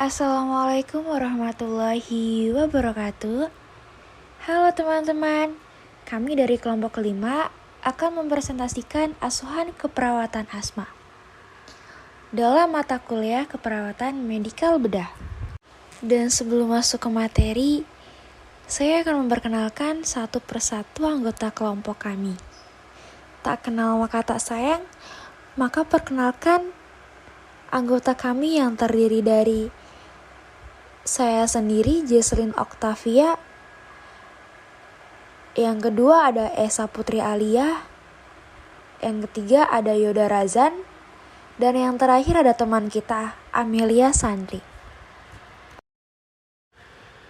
Assalamualaikum warahmatullahi wabarakatuh. Halo teman-teman, kami dari kelompok kelima akan mempresentasikan asuhan keperawatan asma dalam mata kuliah keperawatan medikal bedah. Dan sebelum masuk ke materi, saya akan memperkenalkan satu persatu anggota kelompok kami. Tak kenal maka tak sayang, maka perkenalkan anggota kami yang terdiri dari saya sendiri, Jesslyn Octavia. Yang kedua ada Esa Putri Alia. Yang ketiga ada Yoda Razan. Dan yang terakhir ada teman kita, Amelia Sandri.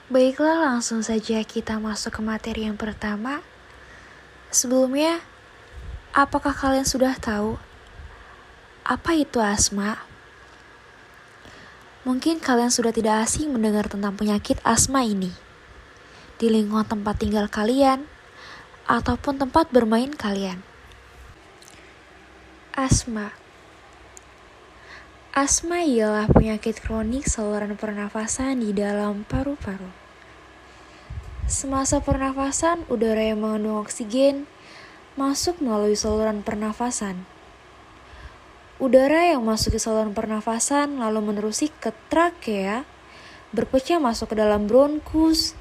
Baiklah, langsung saja kita masuk ke materi yang pertama. Sebelumnya, apakah kalian sudah tahu apa itu asma? Mungkin kalian sudah tidak asing mendengar tentang penyakit asma ini di lingkungan tempat tinggal kalian ataupun tempat bermain kalian. Asma ialah penyakit kronik saluran pernafasan di dalam paru-paru. Semasa pernafasan, udara yang mengandung oksigen masuk melalui saluran pernafasan. Udara yang masuk ke saluran pernafasan lalu menerusi ke trakea, berpecah masuk ke dalam bronkus,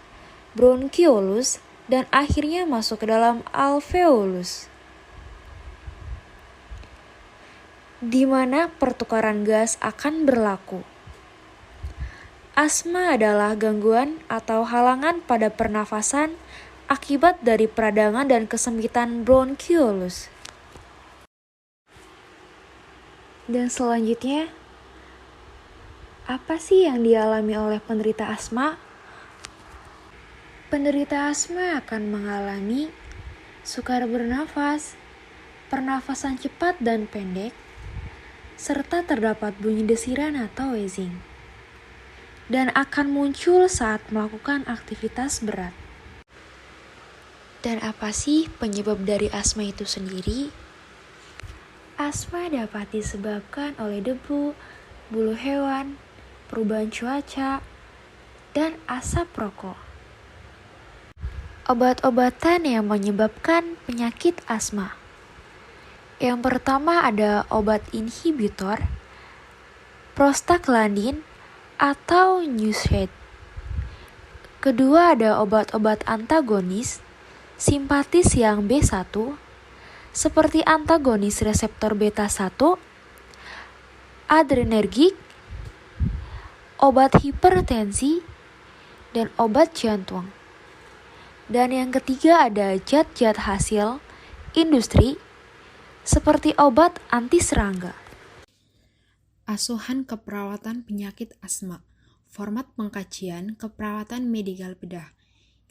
bronkiolus, dan akhirnya masuk ke dalam alveolus, di mana pertukaran gas akan berlaku. Asma adalah gangguan atau halangan pada pernafasan akibat dari peradangan dan kesempitan bronkiolus. Dan selanjutnya, apa sih yang dialami oleh penderita asma? Penderita asma akan mengalami sukar bernafas, pernafasan cepat dan pendek, serta terdapat bunyi desiran atau wheezing, dan akan muncul saat melakukan aktivitas berat. Dan apa sih penyebab dari asma itu sendiri? Asma dapat disebabkan oleh debu, bulu hewan, perubahan cuaca, dan asap rokok. Obat-obatan yang menyebabkan penyakit asma. Yang pertama ada obat inhibitor, prostaglandin atau NSAID. Kedua ada obat-obat antagonis, simpatis yang B1, seperti antagonis reseptor beta 1, adrenergik, obat hipertensi, dan obat jantung. Dan yang ketiga ada zat-zat hasil industri seperti obat anti serangga. Asuhan keperawatan penyakit asma. Format pengkajian keperawatan medikal bedah.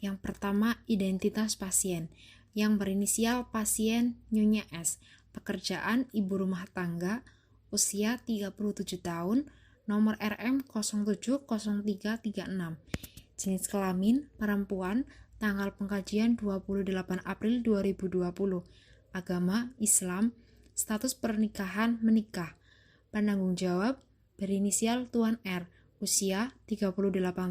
Yang pertama, identitas pasien yang berinisial pasien Nyonya S. Pekerjaan ibu rumah tangga, usia 37 tahun, nomor RM 070336. Jenis kelamin perempuan, tanggal pengkajian 28 April 2020. Agama Islam, status pernikahan menikah. Penanggung jawab berinisial Tuan R, usia 38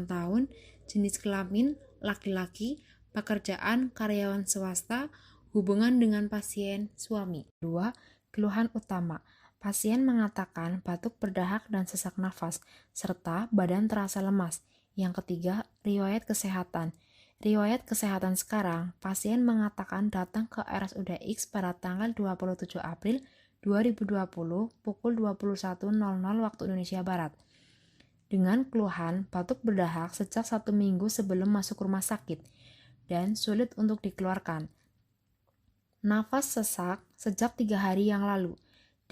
tahun, jenis kelamin laki-laki, pekerjaan karyawan swasta, hubungan dengan pasien suami. 2. Keluhan utama. Pasien mengatakan batuk berdahak dan sesak nafas, serta badan terasa lemas. Yang ketiga, riwayat kesehatan. Riwayat kesehatan sekarang, pasien mengatakan datang ke RSUD X pada tanggal 27 April 2020 pukul 21.00 waktu Indonesia Barat. Dengan keluhan batuk berdahak sejak 1 minggu sebelum masuk rumah sakit dan sulit untuk dikeluarkan. Nafas sesak sejak 3 hari yang lalu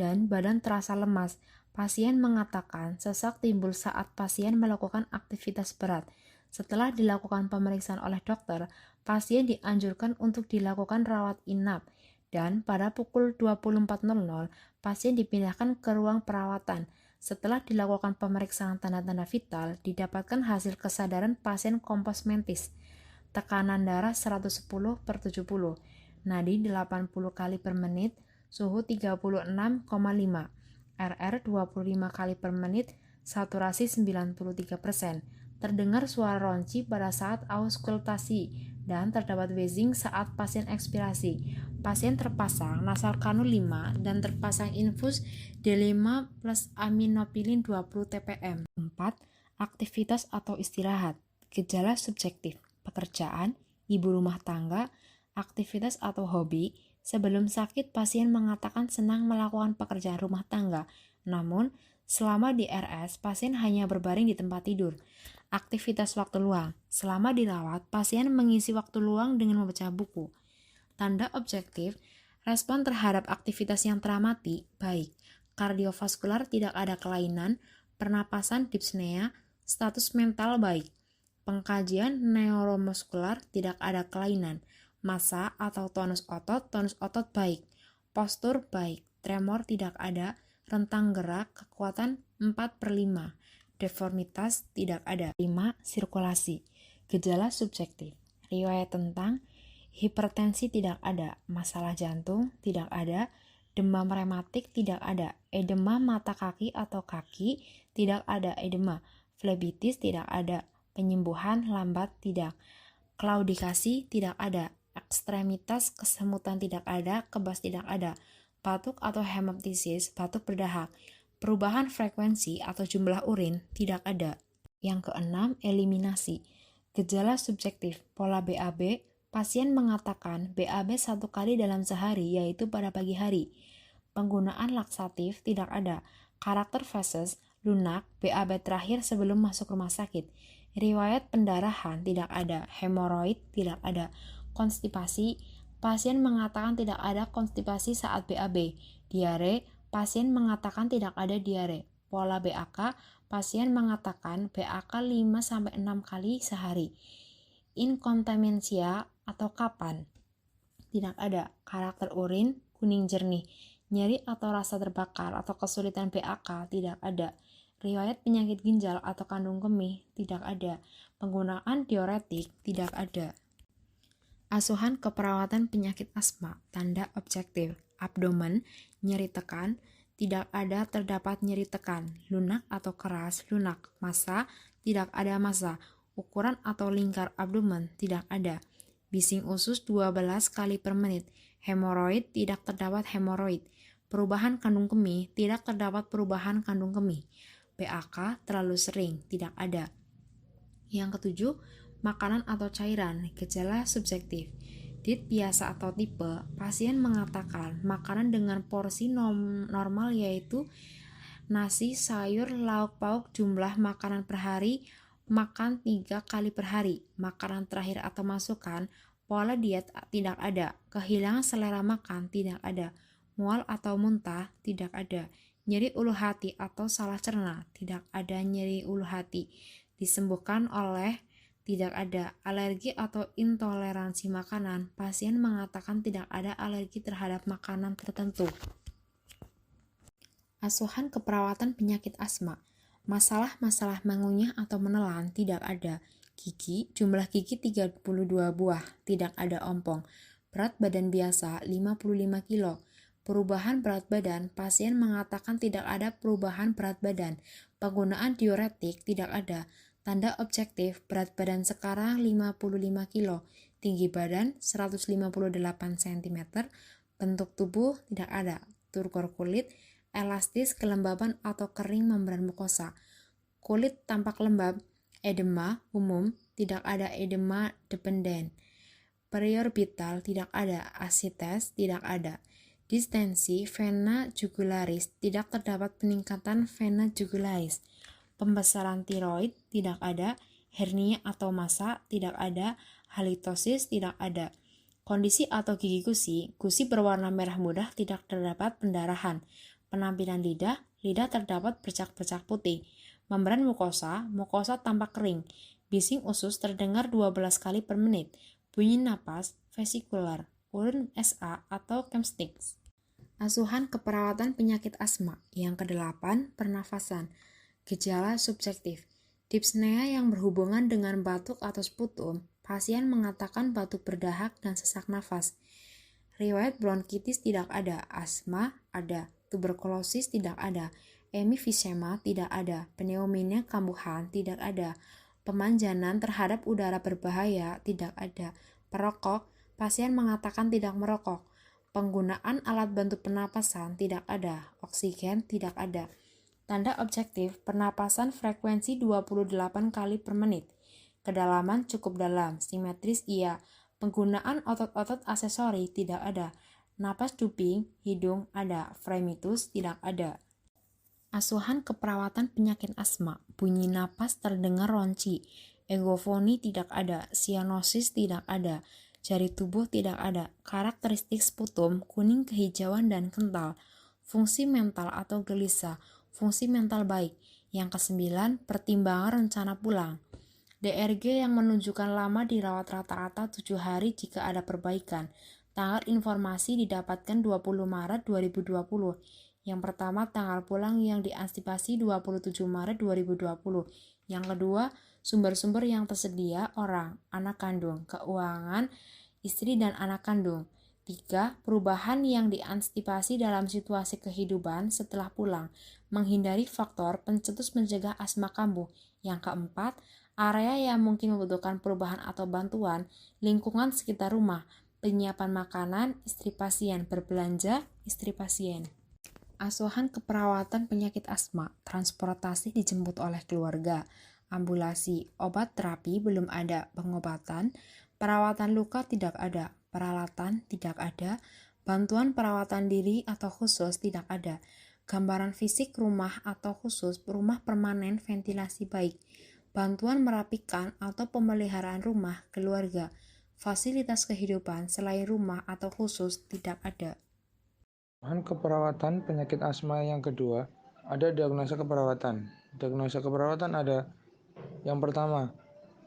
dan badan terasa lemas. Pasien mengatakan sesak timbul saat pasien melakukan aktivitas berat. Setelah dilakukan pemeriksaan oleh dokter, pasien dianjurkan untuk dilakukan rawat inap dan pada pukul 24.00 pasien dipindahkan ke ruang perawatan. Setelah dilakukan pemeriksaan tanda-tanda vital, didapatkan hasil kesadaran pasien kompos mentis. Tekanan darah 110/70, nadi 80 kali per menit, suhu 36,5, RR 25 kali per menit, saturasi 93%, terdengar suara ronci pada saat auskultasi, dan terdapat wheezing saat pasien ekspirasi. Pasien terpasang nasal kanul 5 dan terpasang infus D5 plus aminopilin 20 TPM. 4. Aktivitas atau istirahat. Gejala subjektif, pekerjaan, ibu rumah tangga, aktivitas atau hobi. Sebelum sakit, pasien mengatakan senang melakukan pekerjaan rumah tangga. Namun, selama di RS, pasien hanya berbaring di tempat tidur. Aktivitas waktu luang. Selama dirawat, pasien mengisi waktu luang dengan membaca buku. Tanda objektif, respon terhadap aktivitas yang teramati, baik. Kardiovaskular tidak ada kelainan, pernapasan dyspnea, status mental baik. Pengkajian neuromuskular tidak ada kelainan, massa atau tonus otot baik, postur baik, tremor tidak ada, rentang gerak, kekuatan 4/5, deformitas tidak ada. 5. Sirkulasi. Gejala subjektif. Riwayat tentang hipertensi tidak ada, masalah jantung tidak ada, demam rematik tidak ada, edema mata kaki atau kaki tidak ada edema, flebitis tidak ada, penyembuhan lambat tidak, klaudikasi tidak ada, ekstremitas kesemutan tidak ada, kebas tidak ada, batuk atau hemoptisis, batuk berdahak, perubahan frekuensi atau jumlah urin tidak ada. Yang keenam, eliminasi. Gejala subjektif, pola BAB, pasien mengatakan BAB 1 kali dalam sehari, yaitu pada pagi hari. Penggunaan laksatif tidak ada. Karakter feses, lunak, BAB terakhir sebelum masuk rumah sakit. Riwayat pendarahan tidak ada, hemoroid tidak ada, konstipasi, pasien mengatakan tidak ada konstipasi saat BAB, diare, pasien mengatakan tidak ada diare, pola BAK, pasien mengatakan BAK 5-6 kali sehari, inkontinensia atau kapan, tidak ada, karakter urin, kuning jernih, nyeri atau rasa terbakar atau kesulitan BAK tidak ada. Riwayat penyakit ginjal atau kandung kemih tidak ada. Penggunaan diuretik tidak ada. Asuhan keperawatan penyakit asma. Tanda objektif. Abdomen, nyeri tekan, tidak ada terdapat nyeri tekan. Lunak atau keras, lunak. Massa, tidak ada massa. Ukuran atau lingkar abdomen tidak ada. Bising usus 12 kali per menit. Hemoroid, tidak terdapat hemoroid. Perubahan kandung kemih, tidak terdapat perubahan kandung kemih. BAK terlalu sering, tidak ada. Yang ketujuh, makanan atau cairan, gejala subjektif. DIT biasa atau tipe, pasien mengatakan makanan dengan porsi normal yaitu nasi, sayur, lauk pauk, jumlah makanan per hari, makan 3 kali per hari. Makanan terakhir atau masukan, pola diet tidak ada. Kehilangan selera makan tidak ada. Mual atau muntah tidak ada. Nyeri ulu hati atau salah cerna, tidak ada nyeri ulu hati. Disembuhkan oleh tidak ada. Alergi atau intoleransi makanan, pasien mengatakan tidak ada alergi terhadap makanan tertentu. Asuhan keperawatan penyakit asma. Masalah-masalah mengunyah atau menelan tidak ada. Gigi, jumlah gigi 32 buah, tidak ada ompong. Berat badan biasa 55 kilo. Perubahan berat badan, pasien mengatakan tidak ada perubahan berat badan. Penggunaan diuretik tidak ada. Tanda objektif, berat badan sekarang 55 kilo. Tinggi badan 158 cm. Bentuk tubuh tidak ada. Turgor kulit, elastis, kelembaban atau kering membran mukosa. Kulit tampak lembab, edema umum, tidak ada edema dependen. Periorbital tidak ada, asites tidak ada. Distensi vena jugularis, tidak terdapat peningkatan vena jugularis. Pembesaran tiroid tidak ada, hernia atau massa tidak ada, halitosis tidak ada. Kondisi atau gigi gusi berwarna merah muda, tidak terdapat pendarahan. Penampilan lidah terdapat bercak-bercak putih. Membran mukosa tampak kering. Bising usus terdengar 12 kali per menit. Bunyi napas, vesikular, urin SA atau chemsticks. Asuhan keperawatan penyakit asma. Yang ke-8, pernafasan. Gejala subjektif. Dyspnea yang berhubungan dengan batuk atau sputum, pasien mengatakan batuk berdahak dan sesak nafas. Riwayat bronkitis tidak ada, asma ada, tuberkulosis tidak ada, Emifisema tidak ada, pneumonia kambuhan tidak ada, pemanjanan terhadap udara berbahaya tidak ada, perokok, pasien mengatakan tidak merokok, penggunaan alat bantu pernapasan tidak ada, oksigen tidak ada. Tanda objektif, pernapasan frekuensi 28 kali per menit. Kedalaman cukup dalam, simetris iya. Penggunaan otot-otot aksesori tidak ada. Napas cuping, hidung ada, fremitus tidak ada. Asuhan keperawatan penyakit asma, bunyi napas terdengar ronci, egofoni tidak ada, sianosis tidak ada, jari tubuh tidak ada, karakteristik sputum kuning kehijauan dan kental, fungsi mental atau gelisah, fungsi mental baik. Yang kesembilan, pertimbangan rencana pulang. DRG yang menunjukkan lama dirawat rata-rata 7 hari jika ada perbaikan. Tanggal informasi didapatkan 20 Maret 2020. Yang pertama, tanggal pulang yang diantisipasi 27 Maret 2020. Yang kedua, sumber-sumber yang tersedia orang, anak kandung, keuangan, istri dan anak kandung. 3. Perubahan yang diantisipasi dalam situasi kehidupan setelah pulang, menghindari faktor pencetus mencegah asma kambuh. Yang keempat, area yang mungkin membutuhkan perubahan atau bantuan, lingkungan sekitar rumah, penyiapan makanan, istri pasien, berbelanja, istri pasien. Asuhan keperawatan penyakit asma, transportasi dijemput oleh keluarga, ambulasi, obat terapi belum ada, pengobatan, perawatan luka tidak ada, peralatan tidak ada, bantuan perawatan diri atau khusus tidak ada, gambaran fisik rumah atau khusus rumah permanen ventilasi baik, bantuan merapikan atau pemeliharaan rumah keluarga, fasilitas kehidupan selain rumah atau khusus tidak ada. Bahan keperawatan penyakit asma yang kedua, ada diagnosa keperawatan. Diagnosa keperawatan ada yang pertama,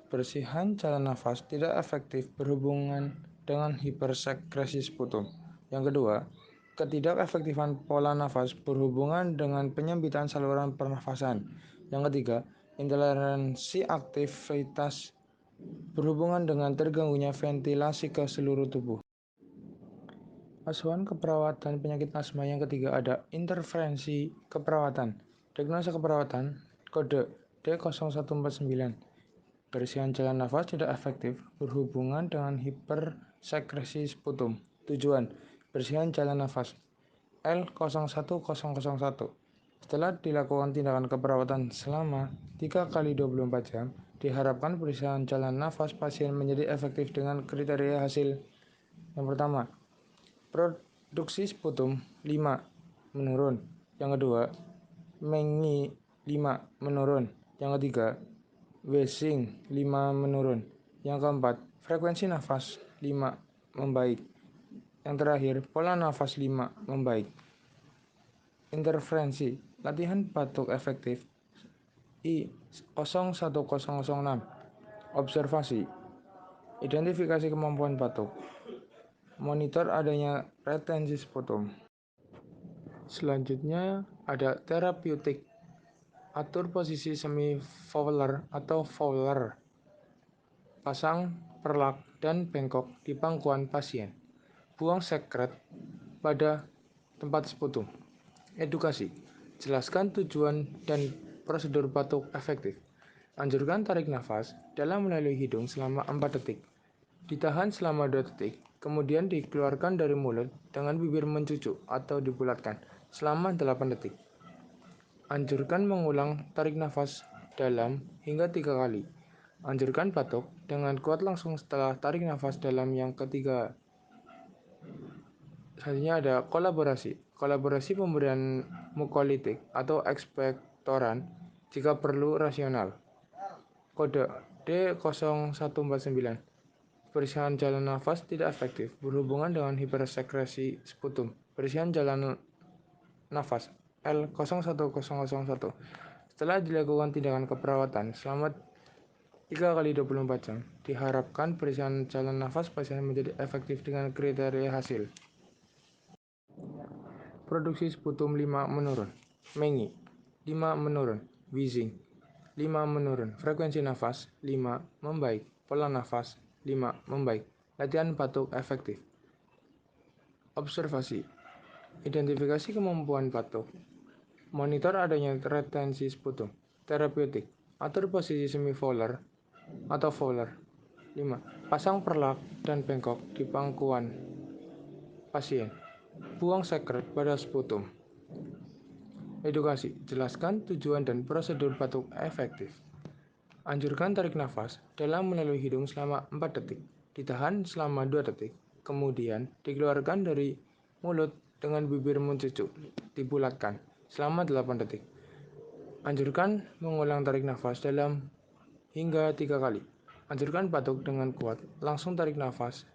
bersihan jalan nafas tidak efektif berhubungan dengan hipersekresi sputum. Yang kedua, ketidakefektifan pola nafas berhubungan dengan penyempitan saluran pernafasan. Yang ketiga, intoleransi aktivitas berhubungan dengan terganggunya ventilasi ke seluruh tubuh. Asuhan keperawatan penyakit asma yang ketiga ada interferensi keperawatan. Diagnosa keperawatan kode D0149. Bersihan jalan nafas tidak efektif berhubungan dengan hipersekresi sputum. Tujuan, bersihan jalan nafas L01001. Setelah dilakukan tindakan keperawatan selama 3 kali 24 jam, diharapkan bersihan jalan nafas pasien menjadi efektif dengan kriteria hasil. Yang pertama, produksi sputum 5 menurun. Yang kedua, mengi 5 menurun. Yang ketiga, wheezing 5 menurun. Yang keempat, frekuensi nafas 5 membaik. Yang terakhir, pola nafas 5 membaik. Interferensi, latihan batuk efektif I01006. Observasi, identifikasi kemampuan batuk. Monitor adanya retensi sputum. Selanjutnya ada terapeutik. Atur posisi semi-Fowler atau Fowler. Pasang perlak dan bengkok di pangkuan pasien. Buang sekret pada tempat sputum. Edukasi. Jelaskan tujuan dan prosedur batuk efektif. Anjurkan tarik nafas dalam melalui hidung selama 4 detik. Ditahan selama 2 detik, kemudian dikeluarkan dari mulut dengan bibir mencucuk atau dibulatkan selama 8 detik. Anjurkan mengulang tarik nafas dalam hingga 3 kali. Anjurkan batuk dengan kuat langsung setelah tarik nafas dalam yang ketiga. Selanjutnya ada kolaborasi. Kolaborasi pemberian mukolitik atau ekspektoran jika perlu rasional. Kode D0149. Bersihan jalan nafas tidak efektif berhubungan dengan hipersekresi sputum. Bersihan jalan nafas L01001. Setelah dilakukan tindakan keperawatan selama 3 kali 24 jam, diharapkan bersihan jalan nafas pasien menjadi efektif dengan kriteria hasil. Produksi sputum 5 menurun. Mengi 5 menurun. Wheezing 5 menurun. Frekuensi nafas 5 membaik. Pola nafas 5 membaik. Latihan batuk efektif. Observasi. Identifikasi kemampuan batuk. Monitor adanya retensi sputum. Terapeutik. Atur posisi semi-Fowler atau Fowler. 5. Pasang perlak dan bengkok di pangkuan pasien. Buang sekret pada sputum. Edukasi. Jelaskan tujuan dan prosedur batuk efektif. Anjurkan tarik nafas dalam melalui hidung selama 4 detik. Ditahan selama 2 detik. Kemudian dikeluarkan dari mulut dengan bibir mencucuk. Dibulatkan selama 8 detik. Anjurkan mengulang tarik nafas dalam hingga 3 kali. Anjurkan batuk dengan kuat. Langsung tarik nafas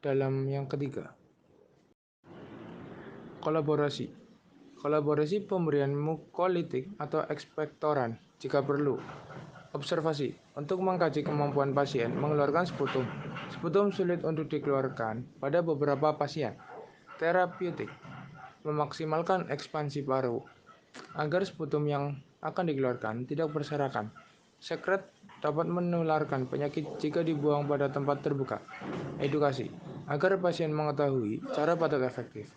dalam yang ketiga. Kolaborasi. Kolaborasi pemberian mukolitik atau ekspektoran jika perlu. Observasi. Untuk mengkaji kemampuan pasien mengeluarkan sputum. Sputum sulit untuk dikeluarkan pada beberapa pasien. Terapeutik. Memaksimalkan ekspansi paru agar sputum yang akan dikeluarkan tidak berserakan. Sekret dapat menularkan penyakit jika dibuang pada tempat terbuka. Edukasi. Agar pasien mengetahui cara batuk efektif.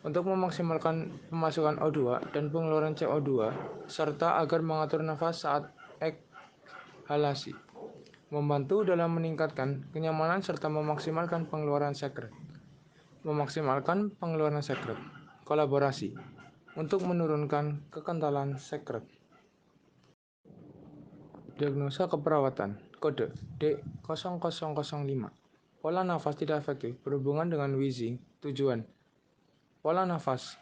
Untuk memaksimalkan pemasukan O2 dan pengeluaran CO2 serta agar mengatur nafas saat halasi, membantu dalam meningkatkan kenyamanan serta memaksimalkan pengeluaran sekret. Kolaborasi untuk menurunkan kekentalan sekret. Diagnosa keperawatan. Kode D0005. Pola nafas tidak efektif berhubungan dengan wheezing. Tujuan. Pola nafas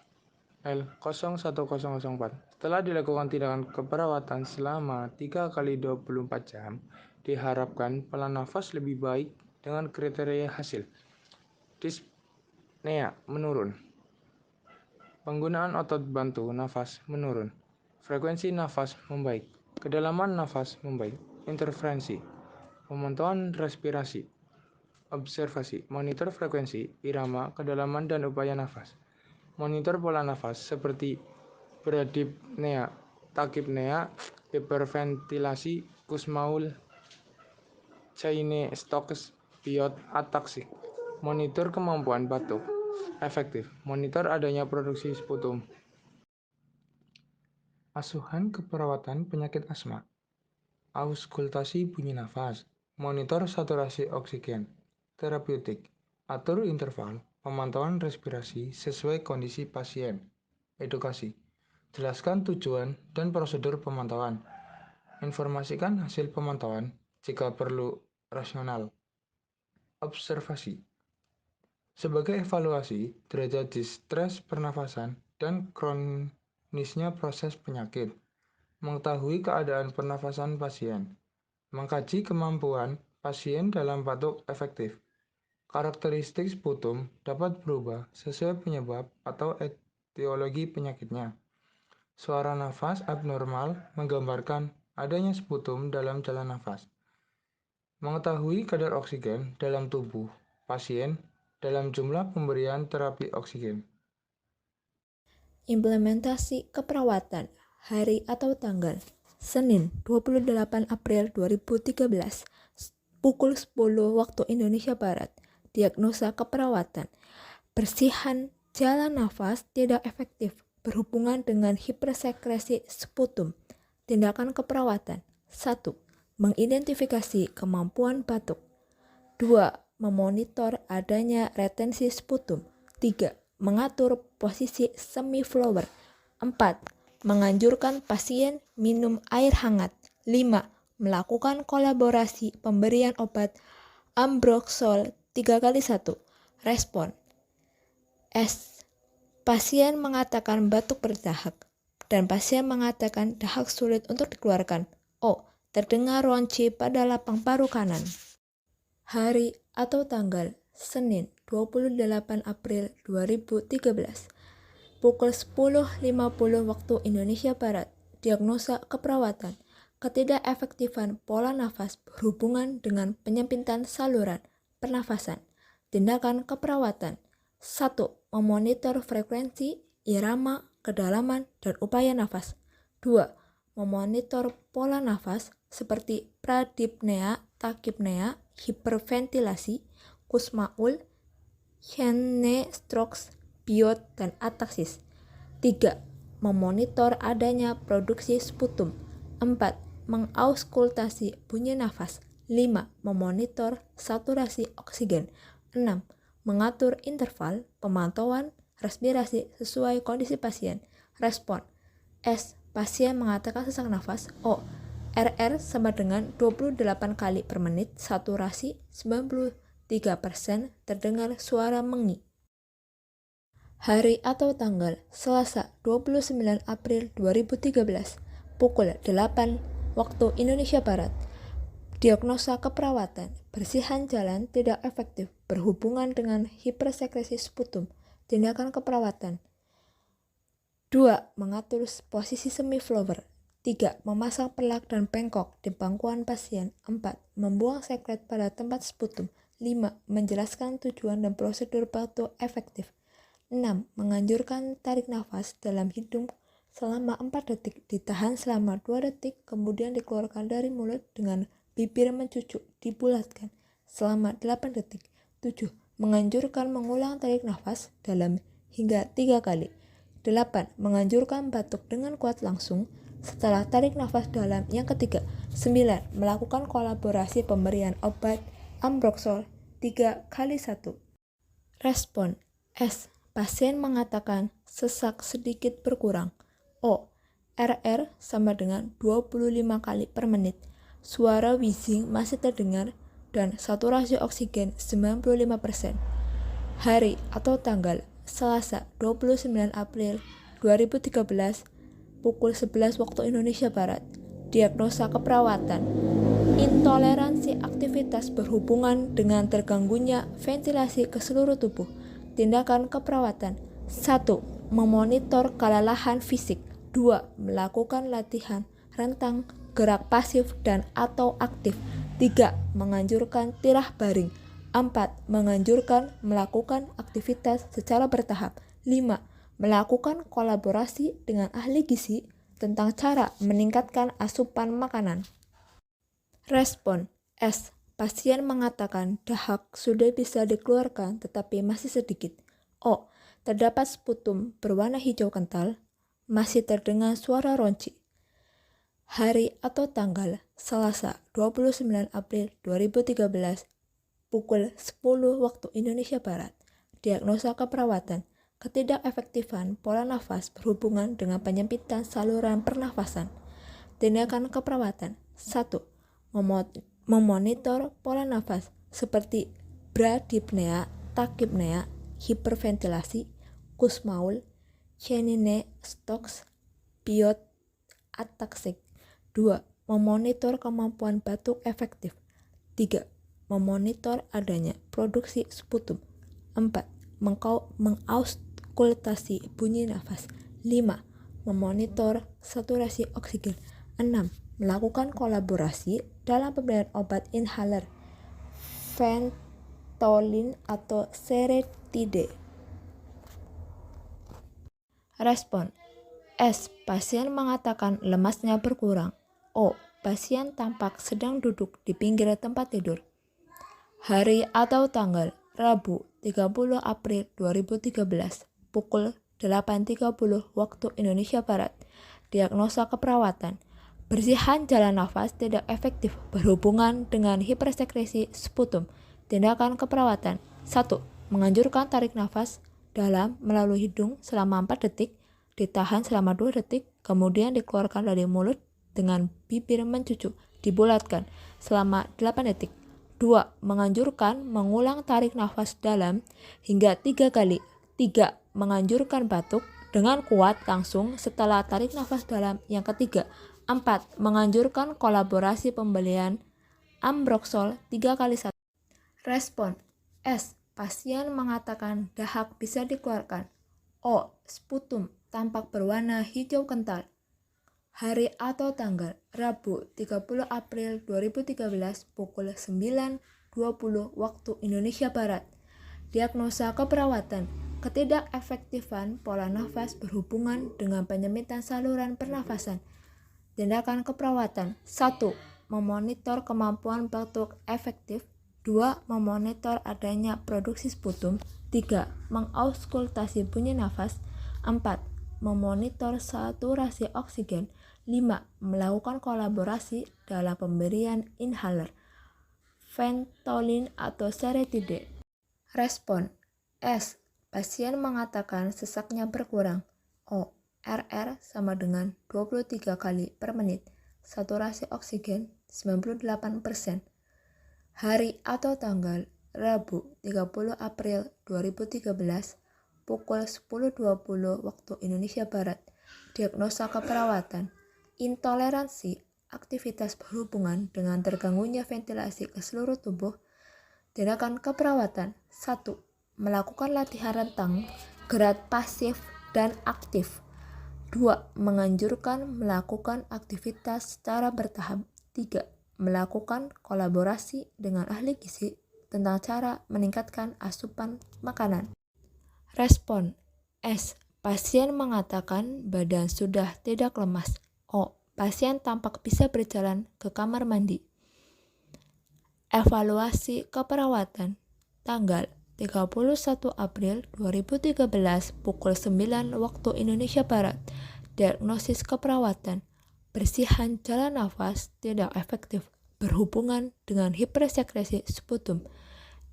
L01004. Setelah dilakukan tindakan keperawatan selama 3 kali 24 jam, diharapkan pola nafas lebih baik dengan kriteria hasil. Dyspnea menurun. Penggunaan otot bantu nafas menurun. Frekuensi nafas membaik. Kedalaman nafas membaik. Interferensi. Pemantauan respirasi. Observasi. Monitor frekuensi, irama, kedalaman, dan upaya nafas. Monitor pola nafas seperti bradypnea, tachypnea, hiperventilasi, Kussmaul, Cheyne-Stokes, Biot, ataksik. Monitor kemampuan batuk efektif. Monitor adanya produksi sputum. Asuhan keperawatan penyakit asma. Auskultasi bunyi nafas. Monitor saturasi oksigen. Terapeutik. Atur interval pemantauan respirasi sesuai kondisi pasien. Edukasi. Jelaskan tujuan dan prosedur pemantauan. Informasikan hasil pemantauan jika perlu rasional. Observasi. Sebagai evaluasi derajat distres pernafasan dan kronisnya proses penyakit. Mengetahui keadaan pernafasan pasien. Mengkaji kemampuan pasien dalam batuk efektif. Karakteristik sputum dapat berubah sesuai penyebab atau etiologi penyakitnya. Suara nafas abnormal menggambarkan adanya sputum dalam jalan nafas. Mengetahui kadar oksigen dalam tubuh pasien dalam jumlah pemberian terapi oksigen. Implementasi keperawatan hari atau tanggal Senin 28 April 2013 pukul 10 waktu Indonesia Barat. Diagnosa keperawatan. Persihan jalan nafas tidak efektif berhubungan dengan hipersekresi sputum. Tindakan keperawatan. 1. Mengidentifikasi kemampuan batuk. 2. Memonitor adanya retensi sputum. 3. Mengatur posisi semi-flower. 4. Menganjurkan pasien minum air hangat. 5. Melakukan kolaborasi pemberian obat Ambroxol 3x1. Respon. S. Pasien mengatakan batuk berdahak dan pasien mengatakan dahak sulit untuk dikeluarkan. O. Terdengar ronci pada lapang paru kanan. Hari atau tanggal Senin 28 April 2013 pukul 10.50 waktu Indonesia Barat. Diagnosa keperawatan. Ketidakefektifan pola nafas berhubungan dengan penyempitan saluran pernafasan. Tindakan keperawatan. 1. Memonitor frekuensi, irama, kedalaman, dan upaya nafas. 2. Memonitor pola nafas seperti bradypnea, tachypnea, hiperventilasi, Kussmaul, Cheyne-Stokes, Biot, dan ataksis. 3. memonitor adanya produksi sputum. 4. Mengauskultasi bunyi nafas. 5. Memonitor saturasi oksigen. 6. Mengatur interval pemantauan respirasi sesuai kondisi pasien. Respon. S. Pasien mengatakan sesak nafas. O. RR sama dengan 28 kali per menit, saturasi 93%, terdengar suara mengi. Hari atau tanggal Selasa 29 April 2013 pukul 8 waktu Indonesia Barat. Diagnosa keperawatan, bersihan jalan tidak efektif berhubungan dengan hipersekresi sputum. Tindakan keperawatan. 2. Mengatur posisi semi-flower. 3. Memasang pelak dan bengkok di bangkuan pasien. 4. Membuang sekret pada tempat sputum. 5. Menjelaskan tujuan dan prosedur batuk efektif. 6. Menganjurkan tarik nafas dalam hidung selama 4 detik, ditahan selama 2 detik, kemudian dikeluarkan dari mulut dengan bibir mencucuk, dibulatkan selama 8 detik. 7. Menganjurkan mengulang tarik nafas dalam hingga 3 kali. 8. Menganjurkan batuk dengan kuat langsung setelah tarik nafas dalam yang ketiga. 9. Melakukan kolaborasi pemberian obat Ambroxol 3x1. Respon. S. Pasien mengatakan sesak sedikit berkurang. O. RR sama dengan 25 kali per menit. Suara wheezing masih terdengar dan saturasi oksigen 95%. Hari atau tanggal Selasa 29 April 2013 pukul 11 waktu Indonesia Barat. Diagnosa keperawatan. Intoleransi aktivitas berhubungan dengan terganggunya ventilasi ke seluruh tubuh. Tindakan keperawatan. 1. Memonitor kelelahan fisik. 2. Melakukan latihan rentang gerak pasif dan atau aktif. 3. Menganjurkan tirah baring. 4. Menganjurkan melakukan aktivitas secara bertahap. 5. Melakukan kolaborasi dengan ahli gizi tentang cara meningkatkan asupan makanan. Respon. S. Pasien mengatakan dahak sudah bisa dikeluarkan tetapi masih sedikit. O. Terdapat sputum berwarna hijau kental, masih terdengar suara ronci. Hari atau tanggal Selasa 29 April 2013 pukul 10 waktu Indonesia Barat. Diagnosa keperawatan. Ketidakefektifan pola nafas berhubungan dengan penyempitan saluran pernafasan. Tindakan keperawatan. 1. Memonitor pola nafas seperti bradypnea, tachypnea, hiperventilasi, Kussmaul, Cheyne-Stokes, Piot, ataksik. 2. Memonitor kemampuan batuk efektif. 3. Memonitor adanya produksi sputum. 4. Mengauskultasi bunyi nafas. 5. Memonitor saturasi oksigen. 6. Melakukan kolaborasi dalam pemberian obat inhaler Ventolin atau Seretide. Respon. S. Pasien mengatakan lemasnya berkurang. O. Pasien tampak sedang duduk di pinggir tempat tidur. Hari atau tanggal Rabu 30 April 2013 pukul 8.30 waktu Indonesia Barat. Diagnosa keperawatan. Bersihan jalan nafas tidak efektif berhubungan dengan hipersekresi sputum. Tindakan keperawatan. 1. Menganjurkan tarik nafas dalam melalui hidung selama 4 detik, ditahan selama 2 detik, kemudian dikeluarkan dari mulut dengan bibir mencucuk, dibulatkan selama 8 detik. 2. Menganjurkan mengulang tarik nafas dalam hingga 3 kali. 3. Menganjurkan batuk dengan kuat langsung setelah tarik nafas dalam yang ketiga. 4. Menganjurkan kolaborasi pembelian Ambroxol 3x1. Respon. S. Pasien mengatakan dahak bisa dikeluarkan. O. Sputum tampak berwarna hijau kental. Hari atau tanggal Rabu 30 April 2013 pukul 9.20 waktu Indonesia Barat. Diagnosa keperawatan. Ketidakefektifan pola nafas berhubungan dengan penyempitan saluran pernafasan. Tindakan keperawatan. 1. Memonitor kemampuan batuk efektif. 2. Memonitor adanya produksi sputum. 3. Mengauskultasi bunyi nafas. 4. memonitor saturasi oksigen. 5. Melakukan kolaborasi dalam pemberian inhaler, Ventolin atau Seretide. Respon. S. Pasien mengatakan sesaknya berkurang. O. RR sama dengan 23 kali per menit. Saturasi oksigen 98%. Hari atau tanggal Rabu 30 April 2013 pukul 10.20 waktu Indonesia Barat. Diagnosa keperawatan. Intoleransi aktivitas berhubungan dengan terganggunya ventilasi ke seluruh tubuh. Tindakan keperawatan. 1. Melakukan latihan rentang, gerak pasif dan aktif. 2. Menganjurkan melakukan aktivitas secara bertahap. 3. Melakukan kolaborasi dengan ahli gizi tentang cara meningkatkan asupan makanan. Respon. S. Pasien mengatakan badan sudah tidak lemas. O. Pasien tampak bisa berjalan ke kamar mandi. Evaluasi keperawatan. Tanggal 31 April 2013 pukul 9 waktu Indonesia Barat. Diagnosis keperawatan. Bersihan jalan nafas tidak efektif berhubungan dengan hipersekresi sputum.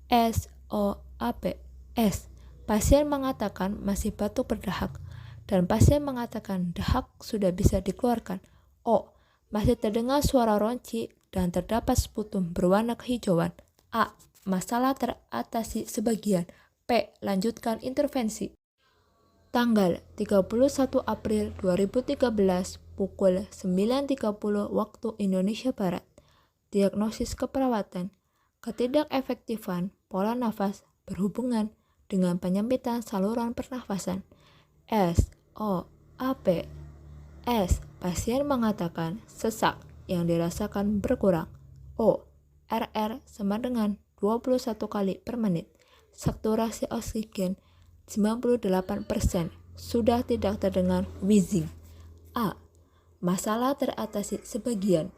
SOAP. S. Pasien mengatakan masih batuk berdahak dan pasien mengatakan dahak sudah bisa dikeluarkan. O. Masih terdengar suara ronci dan terdapat sputum berwarna kehijauan. A. Masalah teratasi sebagian. P. Lanjutkan intervensi. Tanggal 31 April 2013 pukul 9.30 waktu Indonesia Barat. Diagnosis keperawatan. Ketidakefektifan pola nafas berhubungan dengan penyempitan saluran pernafasan. SOAP. S. Pasien mengatakan sesak yang dirasakan berkurang. O. RR sama dengan 21 kali per menit. Saturasi oksigen 98%. Sudah tidak terdengar wheezing. A. Masalah teratasi sebagian.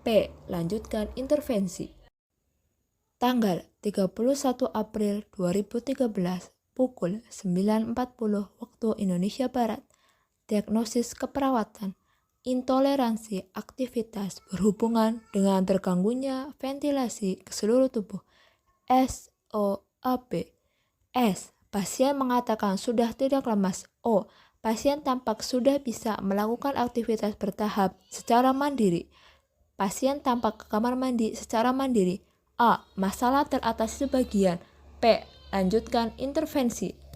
P. Lanjutkan intervensi. Tanggal 31 April 2013 pukul 9.40 waktu Indonesia Barat. Diagnosis keperawatan. Intoleransi aktivitas berhubungan dengan terganggunya ventilasi ke seluruh tubuh. SOAP. S. Pasien mengatakan sudah tidak lemas. O. Pasien tampak sudah bisa melakukan aktivitas bertahap secara mandiri. Pasien tampak ke kamar mandi secara mandiri. A. Masalah teratasi sebagian. P. Lanjutkan intervensi.